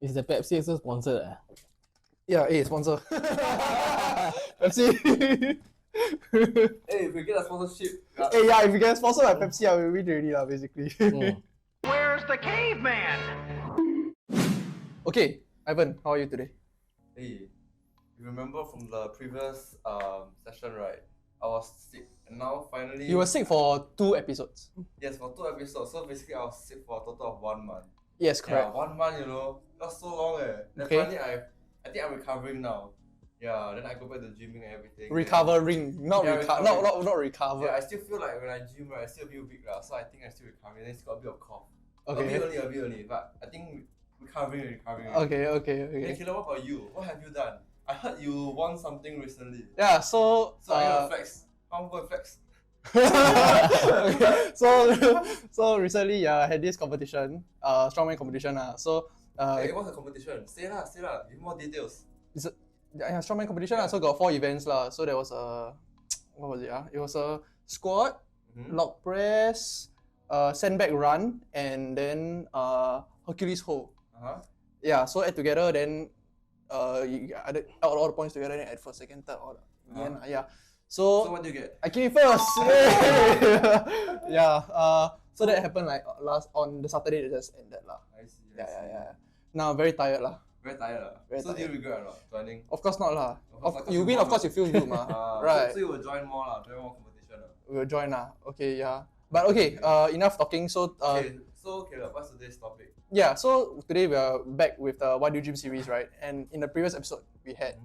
Is the Pepsi also sponsored? Yeah, sponsor. Pepsi. Hey, if we get a sponsorship. Yeah, if we get sponsored by Pepsi, I will win already lah, basically. Where's the caveman? Okay, Ivan, how are you today? Hey, you remember from the previous session, right? I was sick, and now finally. You were sick for 2 episodes. Yes, for 2 episodes. So basically, I was sick for a total of 1 month. Yes, correct. Yeah, 1 month, you know, that's so long. Then Okay. finally, I think I'm recovering now. Yeah, then I go back to gymming and everything. Recovering, not Yeah, not recover. Yeah, I still feel like when I gym, right, I still feel weak lah. So I think I'm still recovering. Then it's got a bit of cough. Okay. A bit only. But I think recovering. Okay. Hey, Killer, what about you? What have you done? I heard you won something recently. Yeah, so So I'm gonna flex. I'm gonna flex. okay. So recently, I had this competition, strongman competition. So Hey, what's the competition? Say lah. Give more details. it's a strongman competition. So got 4 events lah. So there was a what was it? It was a squat, log press, sandbag run, and then Hercules hold. Yeah. So add together, then you add all the points together, then add first, second, third, all. Yeah. So what do you get? I came first. Yeah. So that happened like on the Saturday that just ended lah. I see. Yeah. Now very tired lah. Very tired lah. Very So do you tired. regret or not joining? Of course not lah. Of course, You win, of course you feel good ma. Right. So you will join more lah. Join more competition lah. We'll join lah. Okay, yeah. But okay, enough talking. So Okay. So Caleb, what's today's topic? yeah. So today we are back with the Why Do You Gym series, right? And in the previous episode we had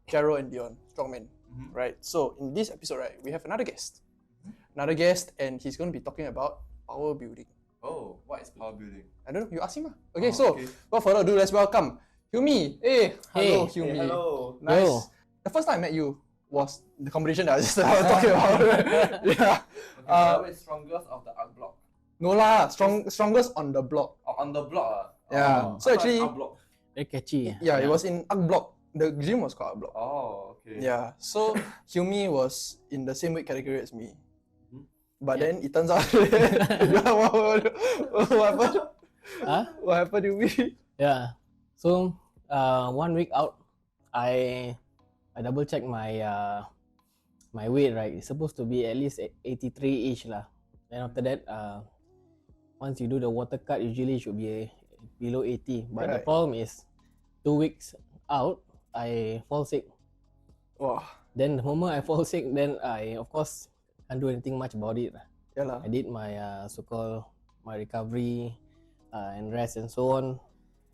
Jero and Dion, strongman, right? So in this episode, right, we have another guest, and he's going to be talking about power building. Oh, what is power building? I don't know. You ask him lah. Okay, Oh, so okay. without further ado, let's welcome Hilmi. Hey, hello, Hilmi. Hello. Nice. Yo. The first time I met you was the competition that I just talking about. Yeah. Okay, strongest of the art block. No lah, strongest on the block. Oh, on the block Yeah. Oh. So actually, art block. Very catchy. yeah, it was in Arc Block. The gym was called Arc Block. Oh, okay. Yeah. So Hilmi was in the same weight category as me. But then it turns out what happened? Huh? What happened to me? Yeah. So 1 week out, I double check my my weight, right. It's supposed to be at least 83-ish lah. Then after that, once you do the water cut, usually it should be below 80. But the Right. problem is 2 weeks out, I fall sick. Wow. Then the moment I fall sick, then I of course can't do anything much about it. Yeah lah. I did my so-called my recovery and rest and so on.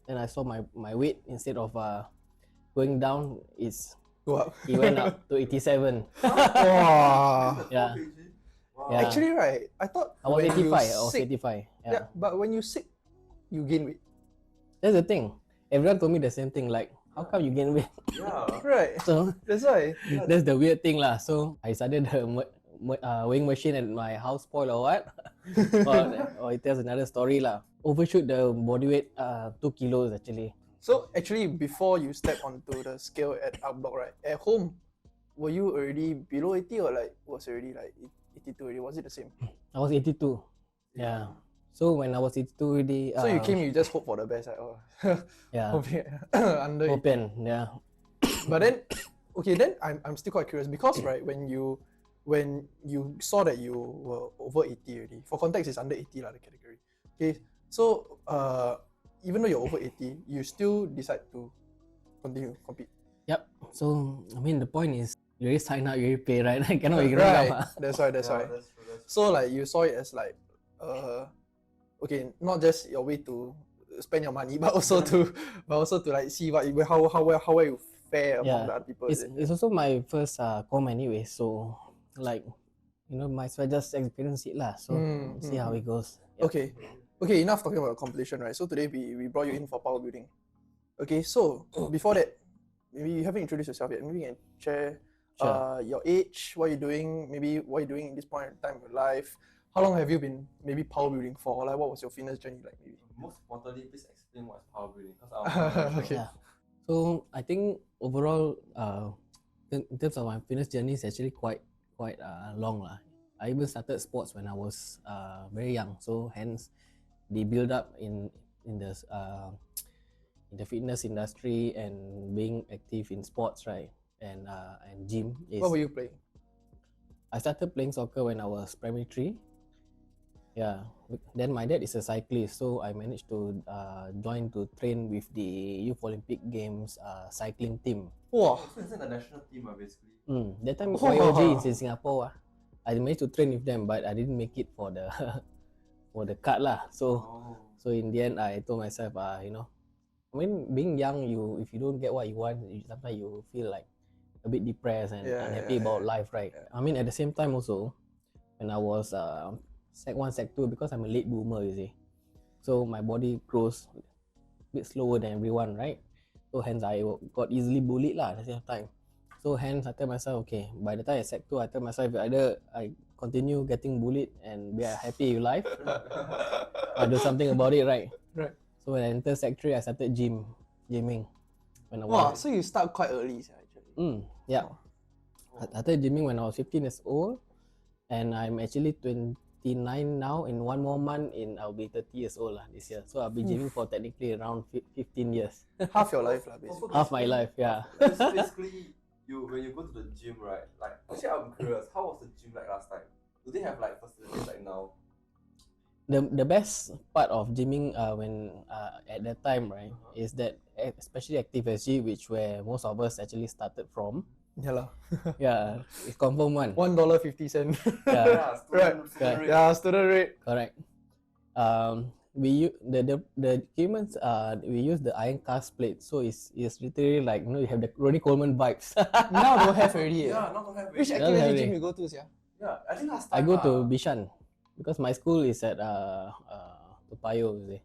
Then I saw my weight, instead of going down, it Go up. went up to 87. Wow. Yeah. Wow. Yeah. Actually, right, I thought I was when you 85. I was sick, 85. yeah, Yeah. but when you sick, you gain weight. That's the thing. Everyone told me the same thing. Like, how come you gain weight? Yeah. Right. So That's why. that's the weird thing lah. So I started the weighing machine at my house spoil or what? or it tells another story lah. Overshoot the body weight 2 kilos actually. So actually, before you step onto the scale at Arc Block, right, at home, were you already below 80 or like was already like 82 already? Was it the same? I was 82. Yeah. So when I was 82 already. So you came, you just hope for the best, like, oh, Yeah. hoping under. Open. Yeah. But then, okay, then I'm still quite curious because right when you saw that you were over 80 already, for context it's under 80 lah the category. Okay, so even though you're over 80, you still decide to continue compete. Yep. So I mean the point is you already sign up, you already pay, right? I cannot ignore Right. them. That's why. That's true. So like you saw it as like okay, not just your way to spend your money, but also to like see how well you fare among the other people. It's also my first com anyway, so like might as well just experience it lah. So see how it goes. Yep. Okay, enough talking about competition, right? So today we brought you in for power building. Okay, so before that, maybe you haven't introduced yourself yet. Maybe you can share your age, what you're doing, maybe what you're doing in this point in time of your life. How long have you been maybe power building for? Like what was your fitness journey like maybe? Most importantly, please explain what is power building, because I'm Okay. Yeah. So I think overall, in terms of my fitness journey, is actually quite long lah. I even started sports when I was very young, so hence the build up in the in the fitness industry and being active in sports, right? And gym is. What were you playing? I started playing soccer when I was primary 3. Yeah. Then my dad is a cyclist, so I managed to join to train with the Youth Olympic Games cycling team. Wow. So it's in the national team, basically. That time Wow. YOG is in Singapore. I managed to train with them, but I didn't make it for the for the cut lah. So in the end, I told myself, you know, I mean, being young, if you don't get what you want, sometimes you feel like a bit depressed and unhappy about life, right? I mean, at the same time also, when I was Sec 1, Sec 2, because I'm a late boomer, you see, so my body grows a bit slower than everyone, right? So hence I got easily bullied lah at the same time. So hence I tell myself, okay, by the time I Sec 2, I tell myself either I continue getting bullied and be happy with life, or do something about it, right? Right. So when I entered Sec 3, I started gymming. When I Wow, was, so you start quite early, actually. yeah. I started gymming when I was 15 years old, and I'm actually 29 now. In 1 more month, I'll be 30 years old this year. So I'll be gymming for technically around 15 years. Half your life, basically. Half my life, yeah. So basically, when you go to the gym, right? Like, actually, I'm curious, how was the gym like last time? Do they have like facilities like now? The best part of gymming when at that time, right, is that especially Active SG, which where most of us actually started from. Yeah lah. Yeah, it's confirm one. $1.50. Yeah, Yeah, Right. student rate. Yeah, student rate. correct. The equipments we use the iron cast plate, so it's literally like, you know, you have the Ronnie Coleman vibes. Now don't have already. Yeah, not to have Which already. Don't have activity gym already. you go to, yeah? Yeah, I think last time I go to Bishan because my school is at Toa Payoh, you see.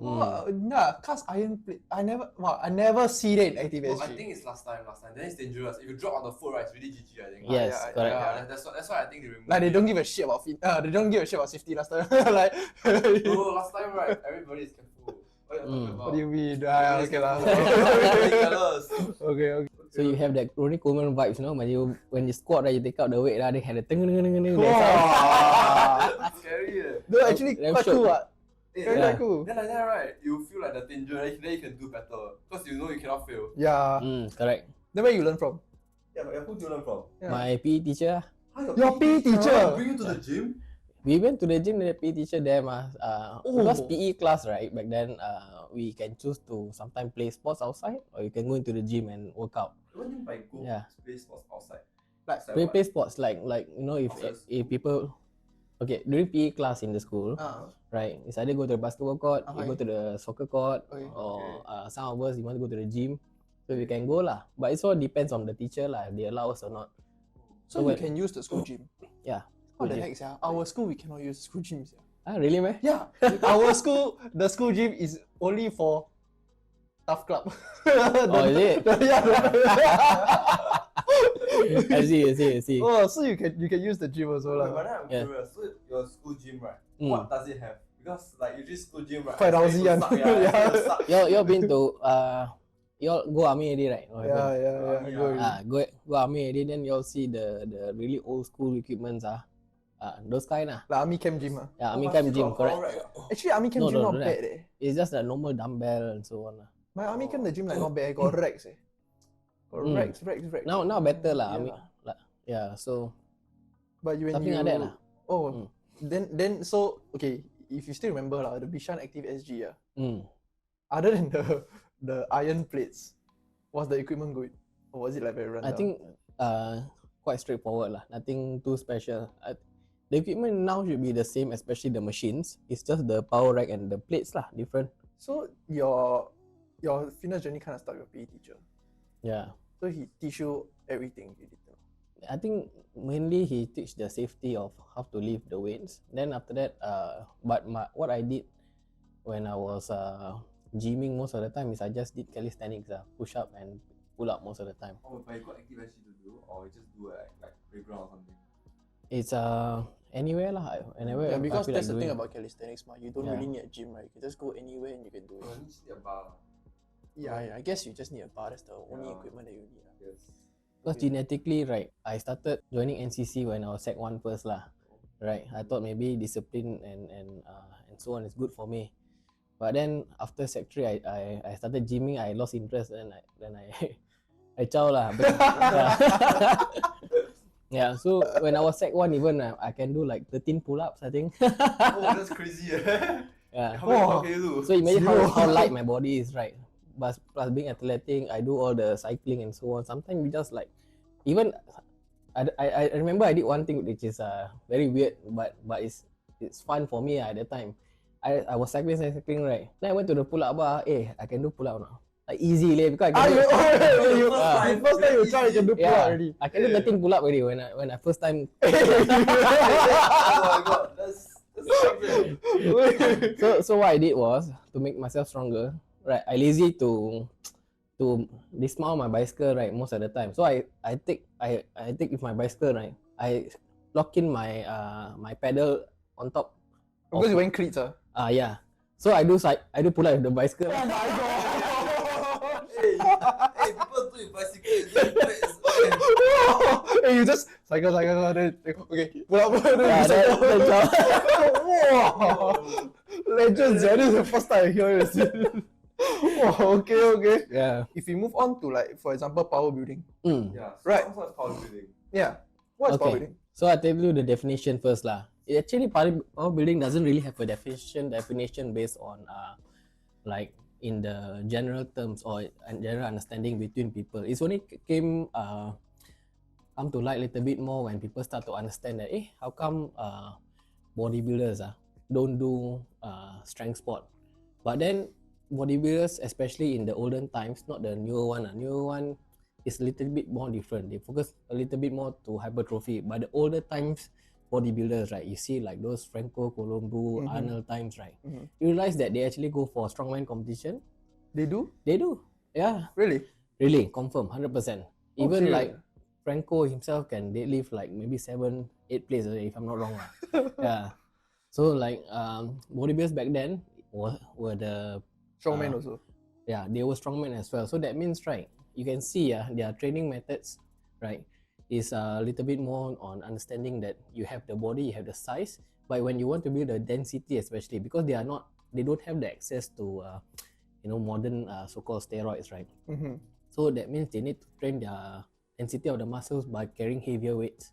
Oh, yeah, cast iron plate. I never see that in active No, SG. I think it's last time. Then it's dangerous. If you drop on the foot, right, it's really GG, I think. Yes, yeah, correct. Yeah, that's why I think they removed Like they it. don't give a shit about they don't give a shit about safety last time. Like No, last time, right, everybody is careful. What are you talking about? what do you mean? Everybody's Okay lah. careful. Careless. Okay. So you have that Ronnie Coleman vibes, you know, when you squat, right, you take out the weight, they had a Wow. Scary. No, actually Damn quite shiok. cool. What? Very Yeah. cool. Then like that, right, you feel like the danger, then you can do better. Because you know you cannot fail. Yeah. Correct. Then where you learn from? Yeah, but who do you learn from? Yeah. My PE teacher. Your PE teacher? Bring you to the gym? We went to the gym, the PE teacher there, because Oh. PE class, right, back then, we can choose to sometimes play sports outside, or you can go into the gym and work out. What do you mean by go Yeah. play sports outside? Like, Outside Play what? sports like you know, Outside if people, okay, during PE class in the school, right, it's either go to the basketball court, you go to the soccer court, Okay. or some of us you want to go to the gym, so we can go lah. But it all depends on the teacher lah, if they allow us or not. so So you when- can use the school gym. Yeah. What the School heck, yeah? Our school we cannot use school gyms. Yeah. Really, man? Yeah. Our school, the school gym is only for tough club. Oh, is it? Yeah. I see. Oh, so you can use the gym also But lah. then I'm Yeah. curious, so your school gym, right, Mm. what does it have? Because like usually school gym, right, Quite I lousy expect one. it to suck, Yeah. it's gonna suck. Y'all been to y'all go army already, right? Or Yeah. Yeah. Go already. Go army already, then y'all see the really old school equipments those kind Like army camp gym. Yeah, army Oh, but camp still gym, got correct. power rack, ah. Actually, army camp No, gym no, not don't bad. It's just a normal dumbbell and so on. My army camp the gym like not bad. Got racks. Got Mm. racks. Now better lah. Yeah. I mean, like, yeah. So But when something you like that lah. Oh, then so okay. If you still remember lah, the Bishan Active SG other than the iron plates, was the equipment good? Or was it like very run I down? think quite straightforward lah. Nothing too special. The equipment now should be the same, especially the machines. It's just the power rack and the plates lah, different. So your fitness journey kind of started with your PE teacher. Yeah. So he teach you everything you did. I think mainly he teach the safety of how to lift the weights. Then after that, but what I did when I was gymming most of the time is I just did calisthenics, push up and pull up most of the time. Oh, but you got active SG to do, or you just do like playground or something? It's anywhere lah, anywhere. Yeah, I because feel that's like the thing doing. about calisthenics, you don't Yeah. really need a gym, right? You can just go anywhere and you can do it. You just need a bar. Yeah, I guess you just need a bar. That's the only Yeah. equipment that you need. Yes. Because genetically, right, I started joining NCC when I was Sec 1 first lah. Right, I thought maybe discipline and so on is good for me. But then after Sec 3, I started gymming. I lost interest, and I I chow lah. Yeah. Yeah. So when I was Sec 1, even I can do like 13 pull-ups, I think. Oh, that's crazy. Yeah. How can you do? So imagine how light my body is, right? But plus being athletic, I do all the cycling and so on. Sometimes we just like, even I remember I did one thing which is very weird, but it's fun for me at that time. I was cycling, right. Then I went to the pull-up bar. I can do pull-up now. Like easy because I can do, first time you try, you can do pull-up already. I can do 13 pull-up already when I first time. Oh my god, that's something. So what I did was to make myself stronger. Right, I lazy to dismount my bicycle, right, most of the time. So I take with my bicycle, right. I lock in my my pedal on top. Because you wearing cleats, Yeah. So I do pull up with the bicycle. Oh my god. Hey, people do with bicycle. Hey, you just cycle, then okay, pull up, then Yeah, you cycle. Oh. Legends, yeah, this is the first time I hear this. Okay. Yeah. If we move on to, like, for example, power building. Yeah, so Right. what's powerbuilding? Yeah. What is power building? So I tell you the definition first lah. Actually, power building doesn't really have a definition based on like in the general terms or general understanding between people. It's only come to light a little bit more when people start to understand that how come bodybuilders don't do strength sport. But then bodybuilders, especially in the olden times, not the newer one. Newer one is a little bit more different. They focus a little bit more to hypertrophy. But the older times bodybuilders, right, you see like those Franco Colombo, Arnold times, right, you realize that they actually go for strongman competition. They do? They do. Yeah. Really? Really, confirm, 100%. Even serious? like Franco himself can deadlift like maybe 7-8 plates if I'm not wrong. Yeah. So like bodybuilders back then were the Strongman also. yeah, they were strongmen as well. So that means, right, you can see their training methods, right, is a little bit more on understanding that you have the body, you have the size, but when you want to build the density, especially because they don't have the access to modern so-called steroids, right? So that means they need to train their density of the muscles by carrying heavier weights.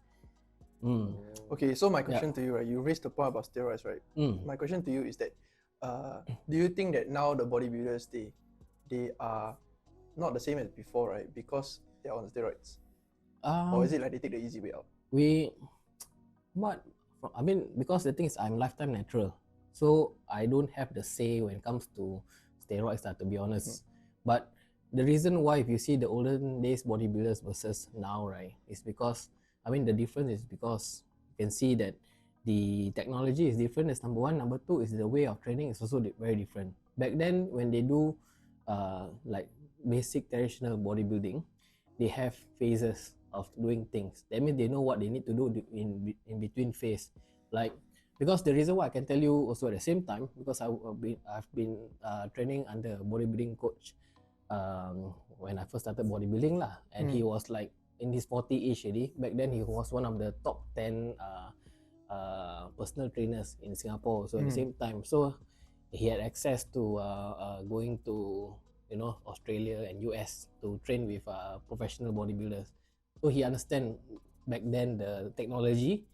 Okay, so my question to you, right? You raised the point about steroids, right? My question to you is that, do you think that now the bodybuilders they are not the same as before, right? Because they're on steroids, or is it like they take the easy way out? Because the thing is, I'm lifetime natural, so I don't have the say when it comes to steroids, to be honest. But the reason why, if you see the olden days bodybuilders versus now, right, is because the difference is because you can see that the technology is different. That's number one. Number two is the way of training is also very different. Back then, when they do like basic traditional bodybuilding, they have phases of doing things. That means they know what they need to do in between phase. Like, because the reason why I can tell you also at the same time, because I've been training under a bodybuilding coach when I first started bodybuilding lah, and he was like in his 40-ish already. Back then, he was one of the top 10 personal trainers in Singapore. So at the same time, so he had access to going to Australia and US to train with professional bodybuilders. So he understand back then the technology,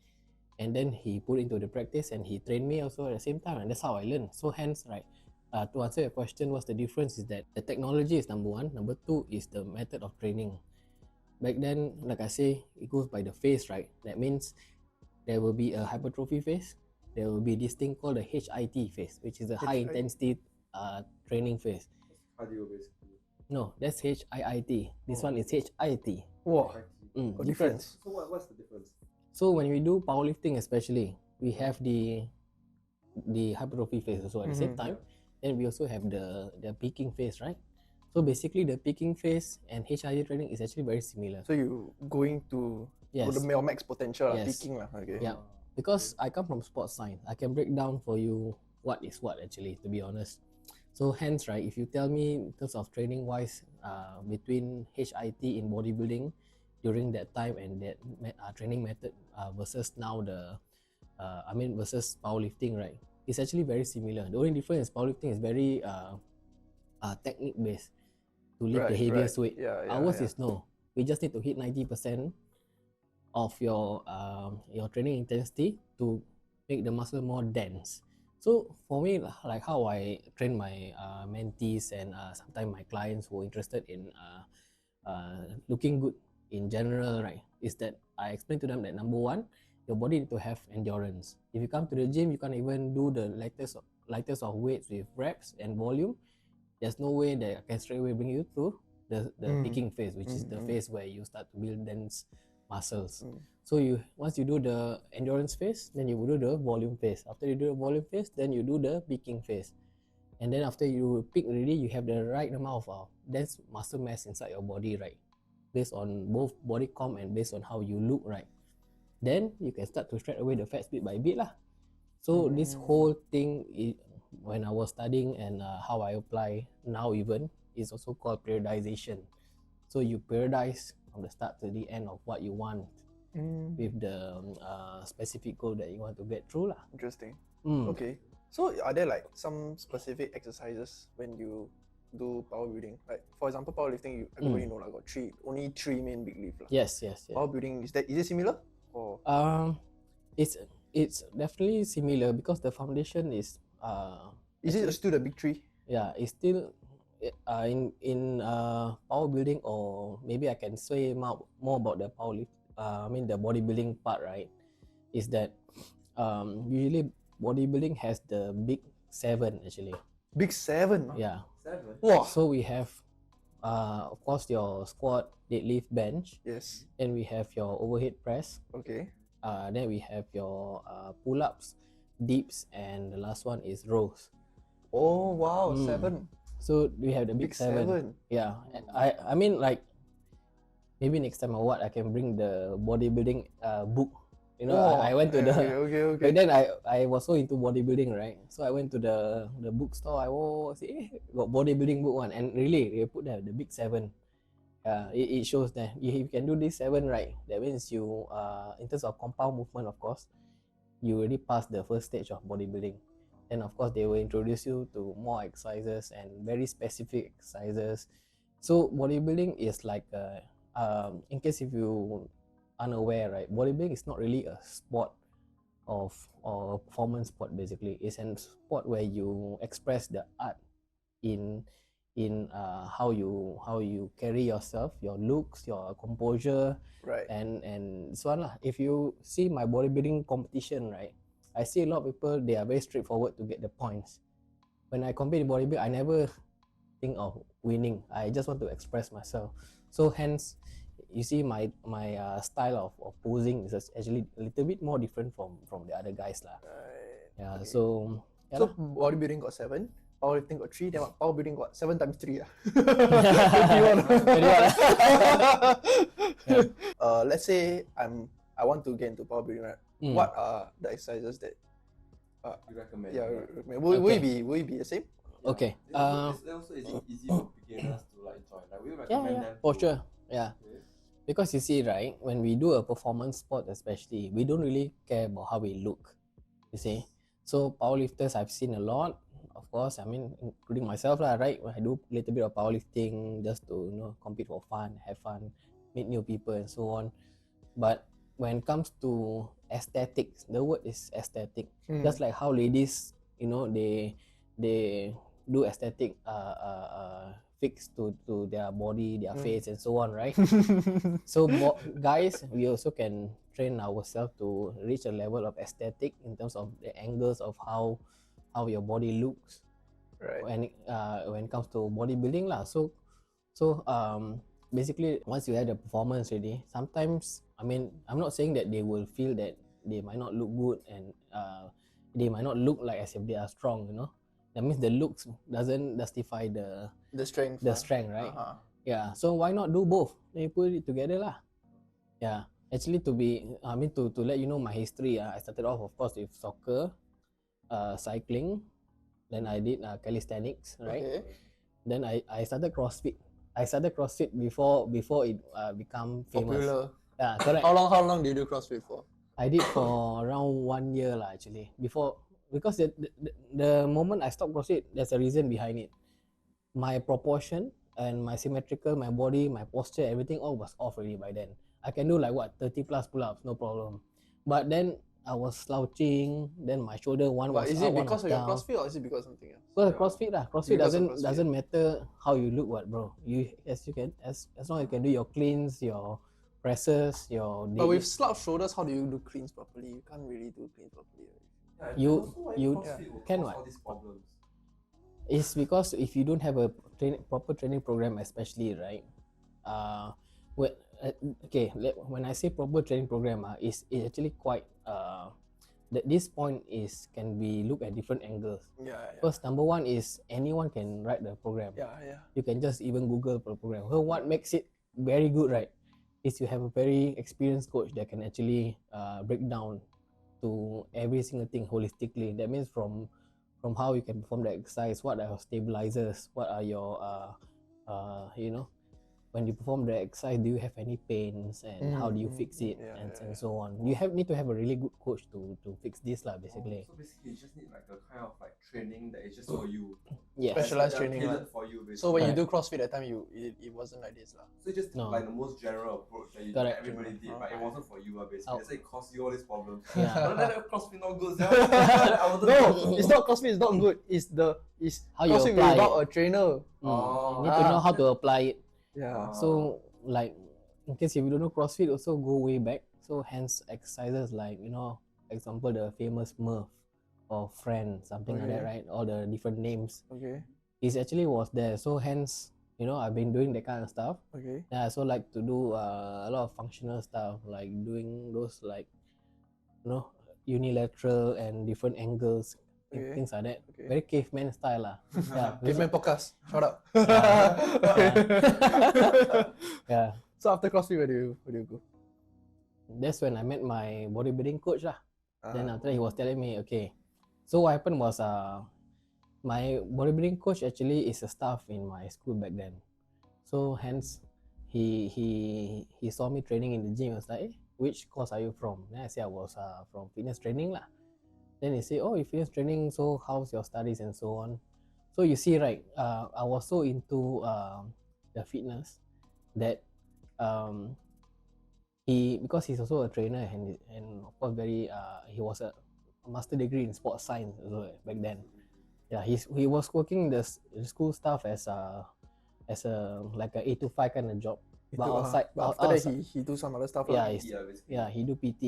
and then he put into the practice, and he trained me also at the same time, and that's how I learned. So hence, right, to answer your question, what's the difference is that the technology is number one. Number two is the method of training. Back then, like I say, it goes by the phase, right? That means there will be a hypertrophy phase. There will be this thing called the HIT phase, which is a high intensity training phase. Cardio basically. No, that's HIIT. This one is HIT. Wow. Difference. So what's the difference? So when we do powerlifting, especially, we have the hypertrophy phase also at the same time. Then we also have the peaking phase, right? So basically, the peaking phase and HIIT training is actually very similar. So you going to Yes. the max potential, Yes. peaking lah. Okay. Yeah, because I come from sports science, I can break down for you what is what actually, to be honest. So hence, right, if you tell me in terms of training wise, between HIT in bodybuilding during that time and that training method versus now versus powerlifting, right? It's actually very similar. The only difference is powerlifting is very technique based to lift the heaviest weight. Yeah, yeah, Ours yeah. is no. We just need to hit 90% of your training intensity to make the muscle more dense. So for me, like how I train my mentees and sometimes my clients who are interested in looking good in general, right, is that I explain to them that number one, your body need to have endurance. If you come to the gym, you can't even do the lightest of weights with reps and volume. There's no way that I can straight away bring you to the peaking phase, which is the phase where you start to build dense muscles. So you once you do the endurance phase, then you do the volume phase. After you do the volume phase, then you do the peaking phase. And then after you peak already, you have the right amount of dense muscle mass inside your body, right? Based on both body comp and based on how you look, right? Then you can start to shred away the fats bit by bit lah. So this whole thing, when I was studying and how I apply now even, is also called periodization. So you periodize from the start to the end of what you want with the specific goal that you want to get through lah. Interesting. Mm. Okay. So are there like some specific exercises when you do power building? Like for example, powerlifting, everybody know like got only three main big lift lah. Yes. Power building is it similar? Or It's definitely similar because the foundation is is it still the big three? yeah, it's still in power building, or maybe I can say more about the the bodybuilding part, right? Is that usually bodybuilding has the big 7 actually. Big 7? Yeah. 7. Wow. So we have of course your squat, deadlift, bench. Yes. Then we have your overhead press. Okay. Then we have your pull-ups, dips, and the last one is rows. Oh wow, 7. So we have the big 7. Yeah. And I mean like maybe next time or what, I can bring the bodybuilding book. You know, I went to the okay. But then I was so into bodybuilding, right? So I went to the bookstore. I see got bodybuilding book one, and really they put the big 7. It shows that if you can do this 7 right, that means you in terms of compound movement, of course, you already passed the first stage of bodybuilding. Then of course they will introduce you to more exercises and very specific exercises. So bodybuilding is like in case if you unaware, right, bodybuilding is not really a sport or a performance sport. Basically it's a sport where you express the art in how you carry yourself, your looks, your composure, Right. and so on lah. If you see my bodybuilding competition, right, I see a lot of people, they are very straightforward to get the points. When I compete in bodybuilding, I never think of winning. I just want to express myself. So hence you see my style of posing is actually a little bit more different from the other guys lah. Right. Yeah. Okay. So yeah So lah. bodybuilding got 7, powerlifting got 3, then power building got 7 times 3 ah. 21. Let's say I want to get into power building, right? What are the exercises that You recommend? will it be the same? Okay. It's also easy for beginners to like join. Like we recommend them. For to- sure. Yeah. Okay. Because you see, right, when we do a performance sport especially, we don't really care about how we look, you see. So powerlifters I've seen a lot, of course, I mean including myself lah, right? I do a little bit of powerlifting just to compete for fun, have fun, meet new people and so on. But when it comes to aesthetics, the word is aesthetic. Just like how ladies, they do aesthetic fix to their body, their face and so on, right? So guys, we also can train ourselves to reach a level of aesthetic in terms of the angles of how your body looks, Right. when it comes to bodybuilding lah. So basically once you have the performance ready, sometimes, I mean, I'm not saying that they will feel that they might not look good and they might not look like as if they are strong, that means the looks doesn't justify the strength. strength, right? Uh-huh. Yeah, so why not do both? Then you put it together lah. Yeah, actually to let you know my history, I started off of course with soccer, cycling, then I did calisthenics, right? Okay. Then I started CrossFit. I started CrossFit before it become famous. Popular. Yeah, correct. How long did you do CrossFit for? I did for around 1 year lah actually. Before because the moment I stopped CrossFit, there's a reason behind it. My proportion and my symmetrical, my body, my posture, everything all was off already by then. I can do like what 30 plus pull-ups, no problem. But then I was slouching, then my shoulder one But was is up, it one because was of your down. CrossFit or is it because of something else? Because CrossFit lah. CrossFit Because of doesn't CrossFit. doesn't matter how you look, what bro. You as long as you can do your cleans, your presses, your But with slouched shoulders, how do you do cleans properly? You can't really do cleans properly. Right? Yeah, and You- also why you CrossFit will can cause what? all these problems. It's because if you don't have a proper training program, especially right, when when I say proper training program, it's actually quite that this point is can be looked at different angles. Yeah. First, number one is anyone can write the program. Yeah. You can just even Google the program. So what makes it very good, right, is you have a very experienced coach that can actually break down to every single thing holistically. That means from how you can perform the exercise, what are your stabilizers, what are your when you perform the exercise, do you have any pains, and how do you fix it, and so on. You need to have a really good coach to fix this lah, basically. So basically, you just need like a kind of like training that is just for you. Yes. Specialized Like, training tailored for you. Basically. So when you Correct. do CrossFit that time, it wasn't like this lah. So it's just No. like the most general approach that you Correct. everybody did, but it wasn't for you, basically. Oh. That's why it caused you all these problems. Yeah. But then CrossFit not good, yeah. I wanted No, to- it's not CrossFit. It's not good. It's How you CrossFit apply without it. a trainer. Oh. You need to know how to apply it. Yeah. So like in case if you don't know CrossFit, also go way back. So hence exercises like example the famous Murph or Friend, something like that, Okay. right? All the different names. Okay. It actually was there. So hence I've been doing that kind of stuff. Okay. And I also like to do a lot of functional stuff, like doing those like unilateral and different angles, Okay. things like that. Okay. Very caveman style lah. Yeah. Caveman podcast. Shut up. Yeah. So after CrossFit, where do you go? That's when I met my bodybuilding coach lah. Then Ah, after that he was telling me, okay. So what happened was my bodybuilding coach actually is a staff in my school back then. So hence he saw me training in the gym. He was like, which course are you from? Then I said I was from fitness training lah. Then he said, oh, you fitness training, so how's your studies and so on. So you see, right, I was so into the fitness that because he's also a trainer and of course he was a master degree in sports science also back then. Yeah, he was working the school staff as a like a 8 to 5 kind of job. But outside, but after that, outside, he do some other stuff. yeah, lah. basically. he do PT.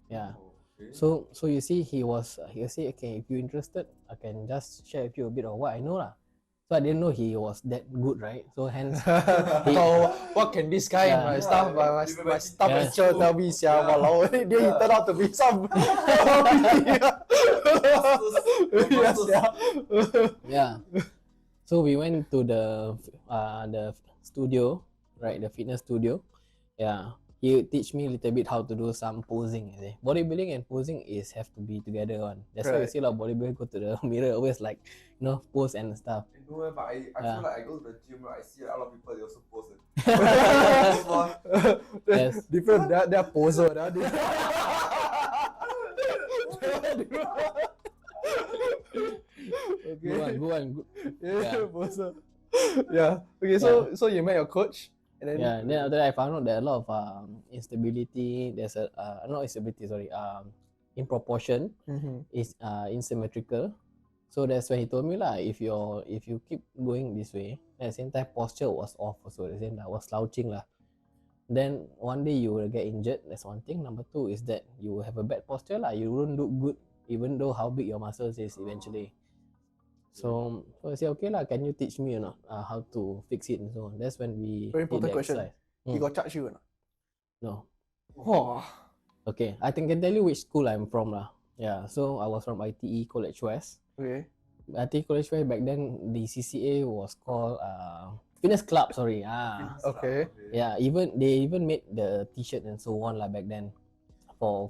Yeah. Oh, okay. So you see, he say, okay, if you're interested, I can just share with you a bit of what I know lah. So I didn't know he was that good, right? So hence, So what can this guy, Yeah. my staff, my staff Yeah. lecturer tell me, sia, walao, then he turned out to be some. Yes, yeah. yeah. So we went to the studio, right? The fitness studio. Yeah. He teach me a little bit how to do some posing. You see. Bodybuilding and posing have to be together one. That's why you Right. see a lot of bodybuilders go to the mirror always like pose and stuff. I know, but I Yeah. feel like I go to the gym, right, I see like, a lot of people, they also pose. Yes. Different, they're poser. Good one, good one. Good. Yeah, poser. Yeah. Okay, so you met your coach, and then Yeah. Then after that, I found out there are a lot of instability. There's a not instability, sorry. In proportion Mhm. is asymmetrical. So that's when he told me lah. If you keep going this way, at the same time posture was off also. At the same time, I was slouching lah. Then one day you will get injured. That's one thing. Number two is that you will have a bad posture lah. You won't look good, even though how big your muscles is eventually. So I said, okay lah, can you teach me how to fix it and so on. That's when we Very did important the question. exercise. He got charge you or not? No. Wow. Okay, I can tell you which school I'm from lah. Yeah, so I was from ITE College West. Okay. ITE College West back then the CCA was called Fitness Club. Sorry. Okay. Yeah, they even made the T-shirt and so on lah back then for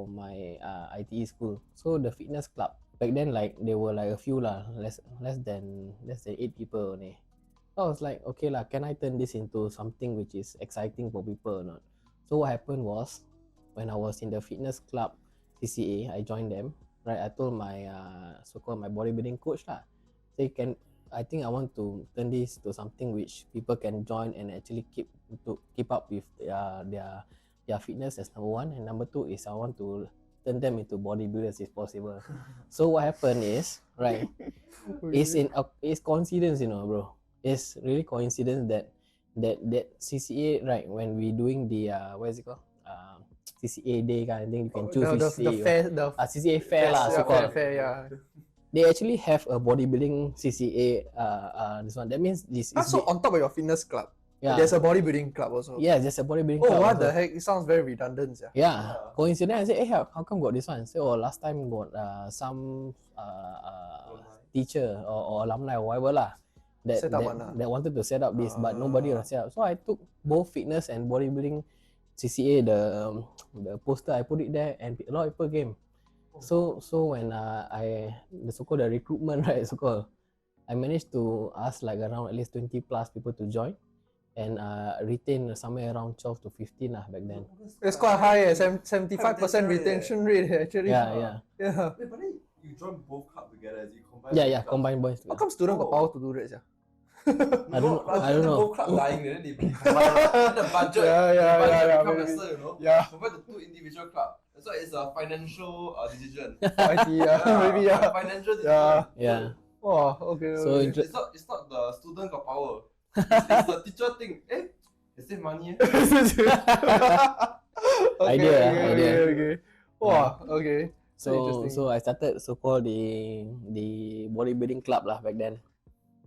my ITE school. So the Fitness Club back then, like there were like a few lah, less than 8 people only. So I was like, okay lah, can I turn this into something which is exciting for people or not? So what happened was, when I was in the Fitness Club CCA, I joined them, right, I told my so-called my bodybuilding coach lah. Say I think I want to turn this to something which people can join and actually keep up with their fitness as number one, and number two is I want to turn them into bodybuilders if possible. So what happened is, right, it's coincidence, bro. It's really coincidence that CCA, right, when we doing the what is it called, CCA day kind of thing, you can choose which CCA. CCA fair lah, so called. Fair, yeah. They actually have a bodybuilding CCA. This one. That means this is. So on top of your fitness club, yeah, there's a bodybuilding club also. Yeah, there's a bodybuilding Oh, club. what also. the heck? It sounds very redundant, yeah. Yeah. Coincidence. I said, hey, how come got this one? Say, oh, last time got some teacher or alumni or whatever lah that wanted to set up this, but nobody will set up. So I took both fitness and bodybuilding CCA, the poster, I put it there, and a lot of people came. So when the so-called the recruitment, right, so-called, I managed to ask like around at least 20 plus people to join, and retain somewhere around 12 to 15 back then. It's quite high, 75% retention rate actually. Yeah. Wait, but then you join both clubs together, as you combine. Yeah, combined boys. How come student got power to do that, yeah? I don't know. Both clubs dying, then they combine the budget. Yeah, become maybe. lesser, you know. Yeah. Compared to two individual clubs. That's why it's a financial decision. IT, maybe, yeah. Financial decision. Yeah. Oh, okay. So okay. It's not the student got power. It's the teacher thing. They save money. Okay. Wow, okay. So I started so-called the bodybuilding club lah back then.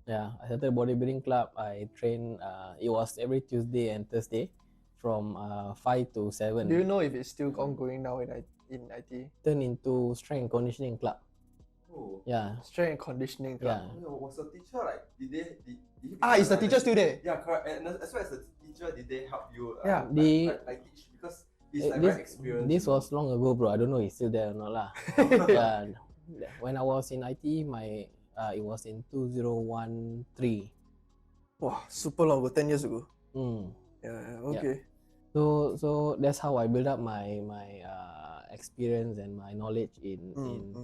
Yeah, I started bodybuilding club. I train. It was every Tuesday and Thursday, from 5 to 7. Do you know if it's still ongoing now in IT? Turn into strength and conditioning club. Oh. Yeah. Strength and conditioning club. Yeah. Was the teacher like? Did Is the teacher still there? Yeah, correct. And as well as the teacher, did they help you? Yeah. Like teach, because it's like very experienced. This was long ago, bro. I don't know if it's still there or not lah. Yeah. When I was in IT, it was in 2013. Wow, super long ago, 10 years ago. Yeah, okay. Yeah. So that's how I build up my experience and my knowledge in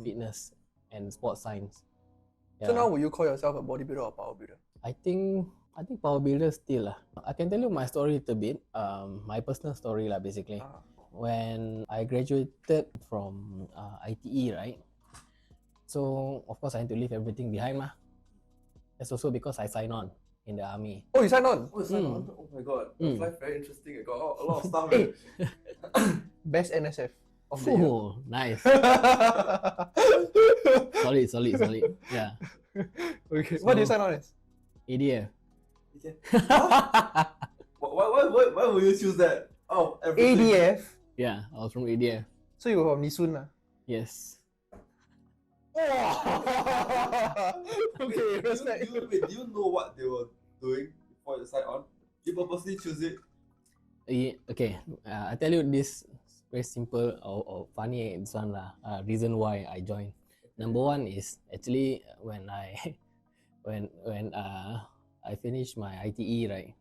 fitness and sports science. So now will you call yourself a bodybuilder or power builder? I think power builder still lah. I can tell you my story a little bit. My personal story lah, basically. When I graduated from ITE, right? So of course I had to leave everything behind mah. That's also because I signed on in the army. Oh, you signed on? Oh, oh my god, that's life very interesting. I got a lot of stuff. Best NSF of the year. Oh, nice. solid. Yeah. Okay. What do you sign on as? ADF. Why would you choose that? Oh, everything. ADF? Yeah, I was from ADF. So you were from Nisun lah? Yes. Okay, respect. Do you know what they were doing before you signed on? You purposely choose it? Okay, I tell you this very simple or funny this one lah. Reason why I joined. Number one is actually when I finished my ITE, right,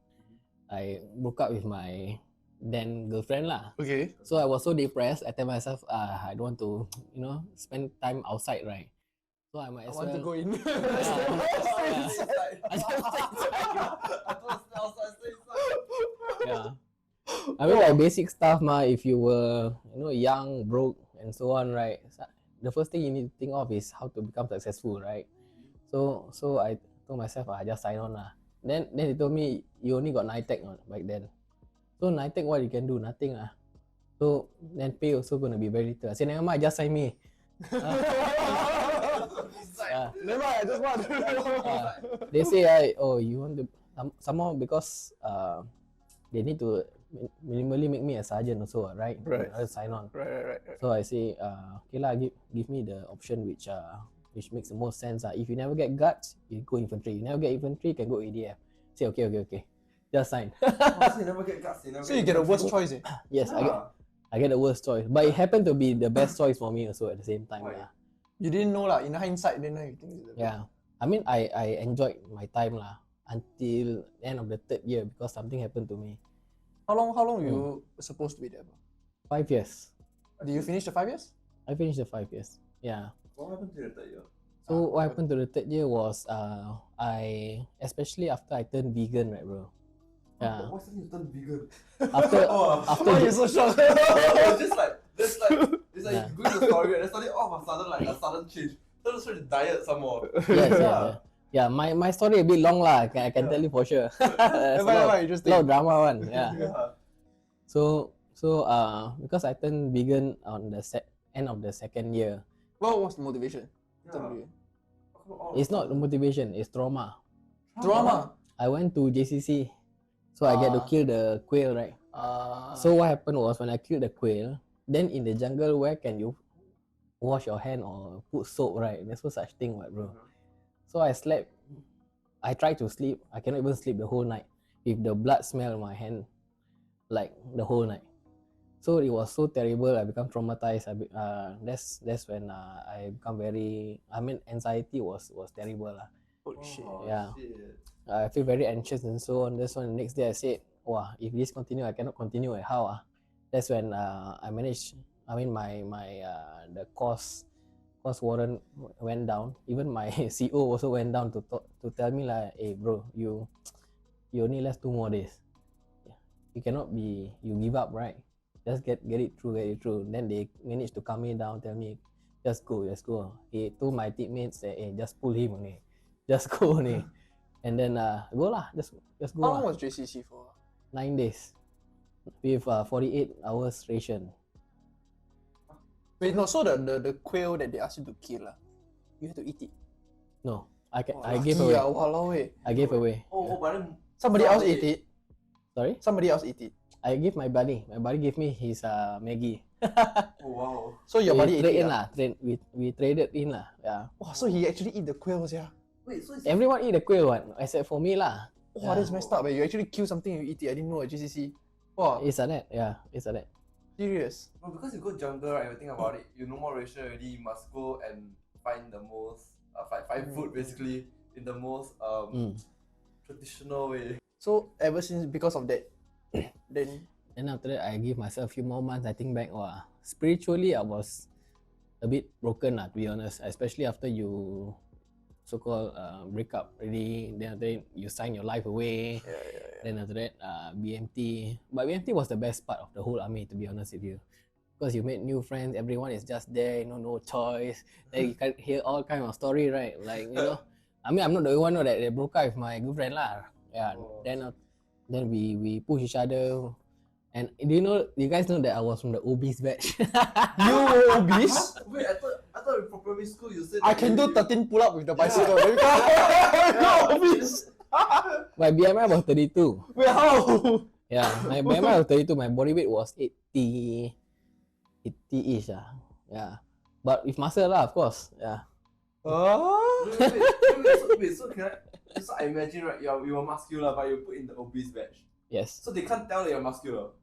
I broke up with my then girlfriend lah. Okay. So I was so depressed. I tell myself, I don't want to, spend time outside, right? So I might as well. I want to go in. Yeah. I mean, like basic stuff, if you were, young, broke, and so on, right? The first thing you need to think of is how to become successful, right? So I told myself, I just sign on lah. Then they told me, you only got NITEC back then. So NITEC, what you can do? Nothing lah. So then pay also gonna be very little. I said, never mind, just sign me. Never mind, I just want. They say, you want to somehow because they need to minimally make me a sergeant also, right? Right. I'll sign on. Right. So I say, okay lah, give me the option which makes the most sense. If you never get guards, you go infantry. You never get infantry, you can go ADF. Say okay. Just sign. So you never get guts. So you get a worst choice, eh? Yes, I get the worst choice, but it happened to be the best choice for me also at the same time. You didn't know lah. In hindsight, then you think it's the best. Yeah, I mean I enjoyed my time lah until the end of the 3rd year because something happened to me. How long you supposed to be there? 5 years. Did you finish the 5 years? I finished the 5 years. Yeah. What happened to the third year? So what happened to the third year was I especially after I turned vegan, right, bro? Yeah. Why suddenly you turn vegan? After Oh, after Why J- you so shocked? it's just like it's like Yeah. you go to the story and then suddenly all of a sudden like a sudden change. Then it's trying to diet some more. yes, yeah. Yeah, my story a bit long lah. I can tell you for sure. There's Interesting. lot of drama one. Yeah. Yeah. So because I turned vegan on the end of the second year, What was the motivation? Yeah. it's not motivation, it's trauma. Drama. I went to JCC, so I get to kill the quail, right? So what happened was when I killed the quail, then in the jungle, where can you wash your hand or put soap, right? There's no such thing, right, bro? So I slept. I tried to sleep. I cannot even sleep the whole night with the blood smell in my hand, like the whole night. So it was so terrible. I become traumatized. That's when I become very. I mean, anxiety was terrible lah. Holy shit. Yeah. Shit. I feel very anxious and so on. That's when the next day I said, "Wow, if this continue, I cannot continue. How ah?" That's when I managed. I mean, my the cost warrant went down. Even my CO also went down to tell me like, "Hey, bro, you only left 2 more days. You cannot be. You give up, right? Just get it through. Then they managed to calm me down, tell me, just go. He told my teammates that, hey, just pull him only. Just go only. And then go lah, just go. How long lah. was JCC for? 9 days with 48 hours ration. Wait, no, so the quail that they asked you to kill, you have to eat it. No, I Lucky gave away. Walao eh. I gave away. But then Somebody else ate it. Sorry, Somebody else ate it. I gave my buddy. My buddy gave me his Maggie. Oh wow. So your we body ate trade it. in lah. We traded in lah. Yeah. Wow, so he actually eat the quails, yeah. Wait, so it's Everyone eat the quail one except for me lah. Wow, that's messed up. You actually kill something and you eat it. I didn't know at JCC. Wow, It's like that. Yeah, it's like that. serious. no, because you go jungle, right? If you think about it, you no more ration already. You must go and find the most find food basically in the most traditional way. So ever since because of that, then Then after that, I give myself a few more months. I think back, wow, spiritually I was a bit broken lah, to be honest. Especially after you so-called break up already. Then after that, you sign your life away. Then after that, BMT. But BMT was the best part of the whole army, to be honest with you. Because you made new friends, everyone is just there, no choice. Then you can hear all kind of story, right? Like, I mean, I'm not the only one that broke up with my girlfriend lah. Yeah. Then we push each other. And do you guys know that I was from the obese batch? you were obese. Wait, I thought in primary school you said I that can do you- 13 pull-up with the bicycle. You're obese. My BMI was 32. Wait, how? Yeah, my BMI was 32. My body weight was 80-ish. Yeah. But with muscle lah, of course. Yeah. Wait, so can I? So I imagine right, you are muscular, but you put in the obese batch. Yes. So they can't tell that you're muscular.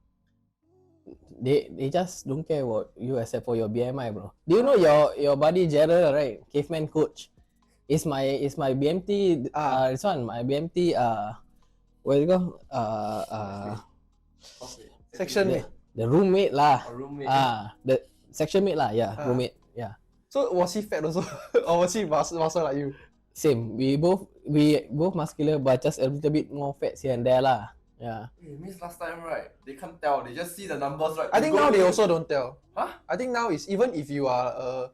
They just don't care about you except for your BMI, bro. Do you know your buddy Gerald, right? Caveman coach. Is my BMT this one, my BMT what is it called? Okay. Section mate. The roommate lah. A roommate. The section mate lah, yeah, roommate. Yeah. So was he fat also, or was he muscle like you? Same. We both muscular but just a little bit more fat here and there lah. Yeah. It means last time, right? They can't tell. They just see the numbers, right? I think now they also don't tell. Huh? I think now is even if you are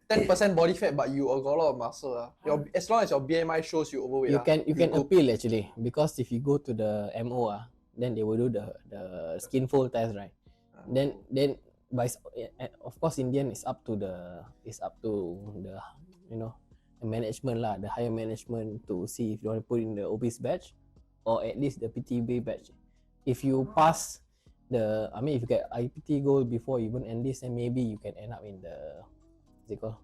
10% body fat but you got a lot of muscle. As long as your BMI shows you overweight. You can appeal actually, because if you go to the MO then they will do the skin fold test, right? Then by of course in the end it's up to the the management lah, the higher management to see if you want to put in the obese batch or at least the PTB batch. If you pass if you get IPT goal before you even enlist, then maybe you can end up in the what's it called,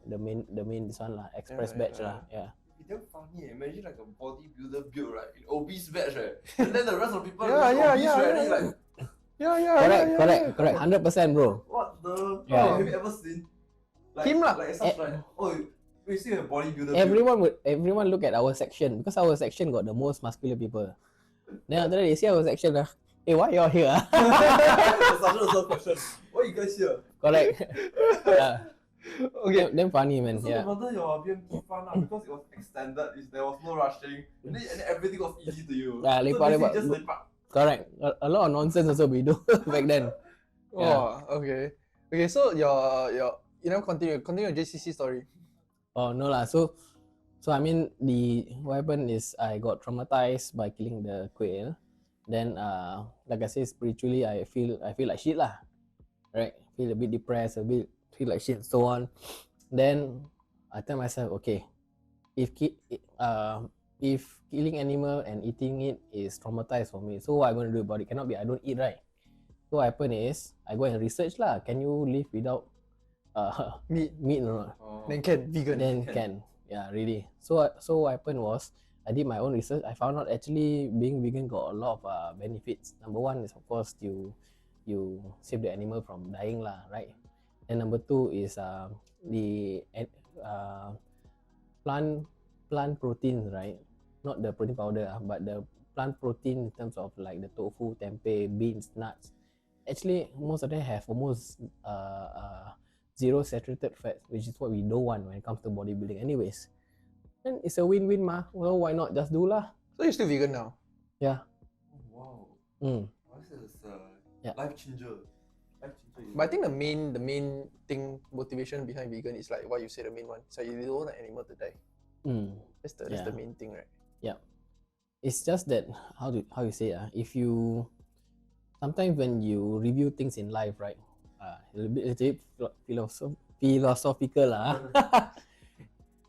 the main this one lah, express batch lah. Yeah. It's damn funny. Imagine like a bodybuilder build, right? In obese batch, right? And then the rest of the people Yeah, is yeah, obese, yeah, right? yeah, And it's like, Correct. 100%, bro. what the? Yeah. Have you ever seen? Like, Him lah. Like such like, we still have bodybuilder. Everyone look at our section because our section got the most muscular people. Then after that they see our section hey, why y'all here? Such a question. Why you guys here? Correct. Yeah. Okay. Damn funny, man. So Yeah. no wonder your BMT fun lah, because it was extended, there was no rushing, and then everything was easy to you. Yeah, So lepak, basically lepak. just lepak. Correct. A lot of nonsense also we do back then. Oh, okay. Okay, so your you know continue JCC story. Oh no lah. So I mean what happened is I got traumatized by killing the quail. Then like I said, spiritually I feel like shit lah. Right? Feel a bit depressed, feel like shit and so on. Then I tell myself, okay, if killing animal and eating it is traumatized for me, so what I'm gonna do about it? Cannot be I don't eat, right? So what happened is I go and research lah. Can you live without meat or not? Oh. Then can vegan. Then can. Yeah, really. So what happened was I did my own research. I found out actually being vegan got a lot of benefits. Number one is of course you save the animal from dying lah, right? And number two is the plant proteins, right? Not the protein powder, but the plant protein in terms of like the tofu, tempeh, beans, nuts. Actually, most of them have almost zero saturated fats, which is what we don't want when it comes to bodybuilding. Anyways, then it's a win-win, ma. Well, why not just do lah? So you're still vegan now? Yeah. Oh, wow. Mm. This is Yeah. life changer. But I think the main thing motivation behind vegan is like what you said, the main one. So you don't want an animal to die. Mm. That's the Yeah. main thing, right? Yeah. It's just that how you say if you sometimes when you review things in life, right? A little bit philosophical lah.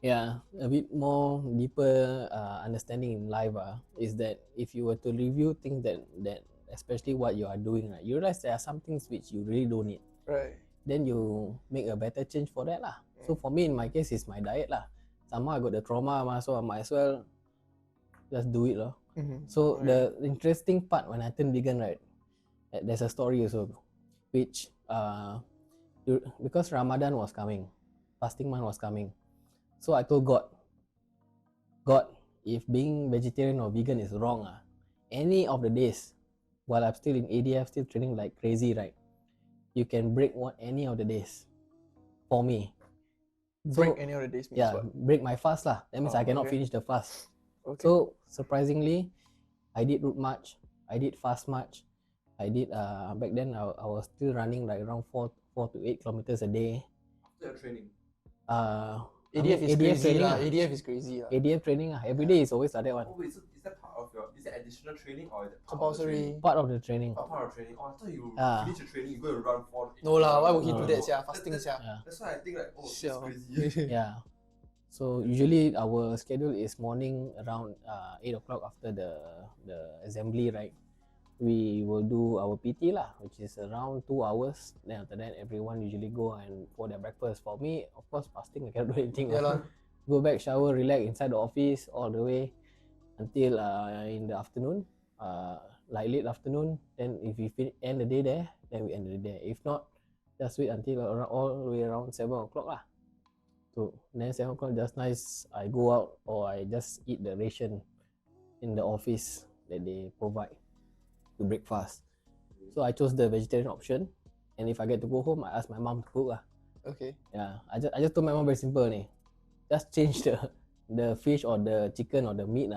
Yeah, a bit more deeper understanding in life is that if you were to review things that especially what you are doing, right, you realize there are some things which you really don't need. Right. Then you make a better change for that lah. So for me, in my case, it's my diet lah. Somehow I got the trauma so I might as well just do it lah. Mm-hmm. So the interesting part when I turned vegan, right, there's a story also, which because Ramadan was coming, fasting month was coming, so I told God, if being vegetarian or vegan is wrong, any of the days while I'm still in ADF, still training like crazy, right, you can break any of the days for me. Break any of the days means Yeah, what? break my fast lah. That means I cannot okay. finish the fast. Okay. So surprisingly, I did route march, I did fast march, I did back then I was still running like around 4 to 8 kilometers a day. After your training. ADF is crazy training lah. ADF is crazy lah. ADF training every day is always like that one. Oh wait, so is that part of your, is that additional training or is that part Compulsory. Part of the training. Of the training? Part of training. Oh, I thought you Ah. finish your training, you go and run 4 to 8 No lah, why would he do No. that? Sia, fasting sia. Yeah. That's why I think like, oh, it's Siao. crazy. Yeah. So usually our schedule is morning around 8 o'clock after the assembly, right? We will do our PT lah, which is around 2 hours. Then after that, everyone usually go and for their breakfast. For me, of course, fasting, I cannot do anything. Yeah lah. Go back, shower, relax inside the office all the way until in the afternoon, like late afternoon. Then if we end the day there, then we end the day. If not, just wait until all the way around 7 o'clock lah. So then 7 o'clock just nice, I go out or I just eat the ration in the office that they provide to breakfast. So I chose the vegetarian option, and if I get to go home, I ask my mom to cook lah. Okay. Yeah, I just told my mom very simple ni, just change the fish or the chicken or the meat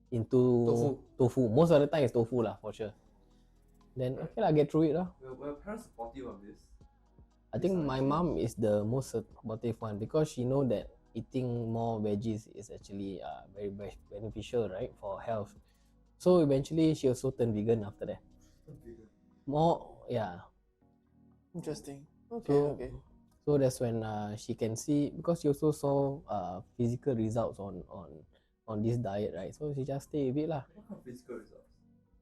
into tofu. Most of the time it's tofu lah for sure. Then okay lah, get through it lah. Were your parents supportive of this? I think my mom is the most supportive one because she know that eating more veggies is actually very beneficial, right, for health. So eventually she also turned vegan after that. More, yeah. Interesting. Okay. So, Okay. so that's when she can see, because she also saw physical results on this diet, right? So she just stay with it lah. What kind of physical results?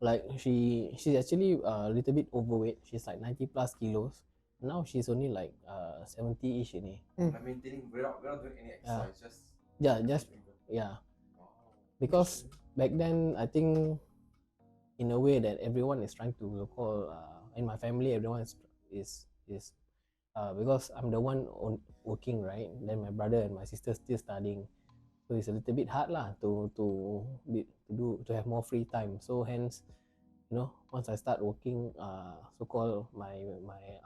Like she's actually a little bit overweight. She's like 90 plus kilos. Now she's only like 70-ish ini. I'm maintaining, we're not doing any exercise, just Yeah. Wow. Because back then I think in a way that everyone is trying to call in my family everyone is because I'm the one working, right? Then my brother and my sister still studying, so it's a little bit hard lah to have more free time. So hence, once I start working so called my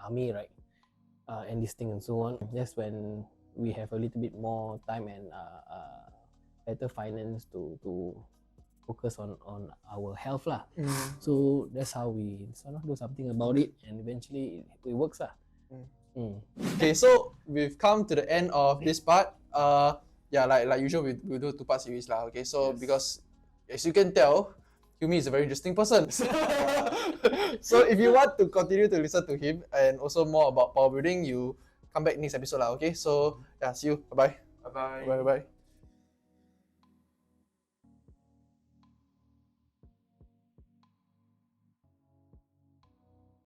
army, right, enlisting and so on. That's when we have a little bit more time and better finance to focus on our health lah. So that's how we sort of do something about it, and eventually it works lah. Okay, so we've come to the end of this part. Yeah, like usual, we do a 2-part series lah. Okay, so because as you can tell, Hilmi is a very interesting person. So if you want to continue to listen to him and also more about power building, you come back next episode lah. Okay, so yeah, see you. Bye bye. Bye bye. Bye bye.